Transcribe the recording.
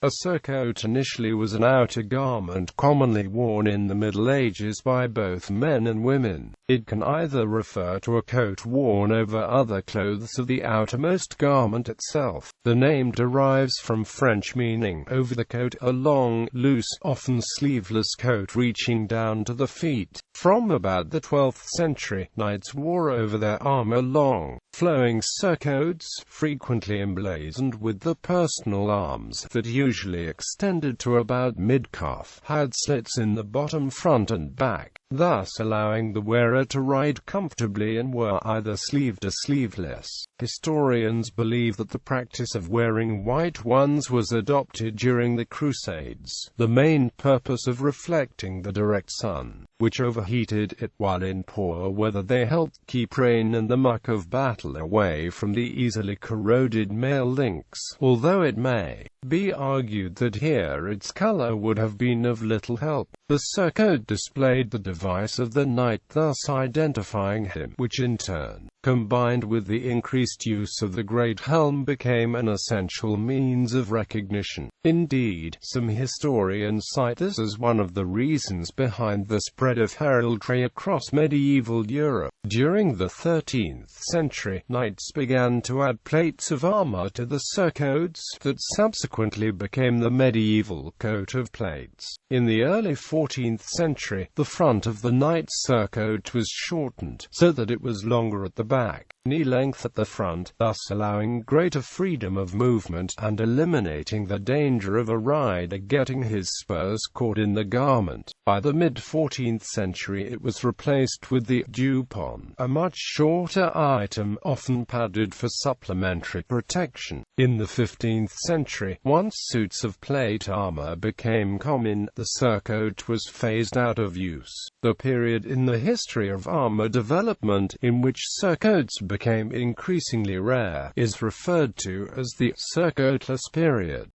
A surcoat initially was an outer garment commonly worn in the Middle Ages by both men and women. It can either refer to a coat worn over other clothes or the outermost garment itself. The name derives from French meaning over the coat, a long, loose, often sleeveless coat reaching down to the feet. From about the 12th century, knights wore over their armour long, flowing surcoats, frequently emblazoned with the personal arms, that usually extended to about midcalf, had slits in the bottom, front and back, thus allowing the wearer to ride comfortably, and were either sleeved or sleeveless. Historians believe that the practice of wearing white ones was adopted during the Crusades, the main purpose of reflecting the direct sun, which overheated it, while in poor weather they helped keep rain and the muck of battle away from the easily corroded mail links, although it may be argued that here its color would have been of little help. The surcoat displayed the device of the knight, thus identifying him, which in turn, combined with the increased use of the great helm, became an essential means of recognition. Indeed, some historians cite this as one of the reasons behind the spread of heraldry across medieval Europe. During the 13th century, knights began to add plates of armor to the surcoats that subsequently became the medieval coat of plates. In the early 14th century, the front of the knight's surcoat was shortened, so that it was longer at the back, knee-length at the front, thus allowing greater freedom of movement, and eliminating the danger of a rider getting his spurs caught in the garment. By the mid-14th century it was replaced with the jupon, a much shorter item, often padded for supplementary protection. In the 15th century, once suits of plate armor became common, the surcoat was phased out of use. The period in the history of armor development in which surcoats became increasingly rare is referred to as the surcoatless period.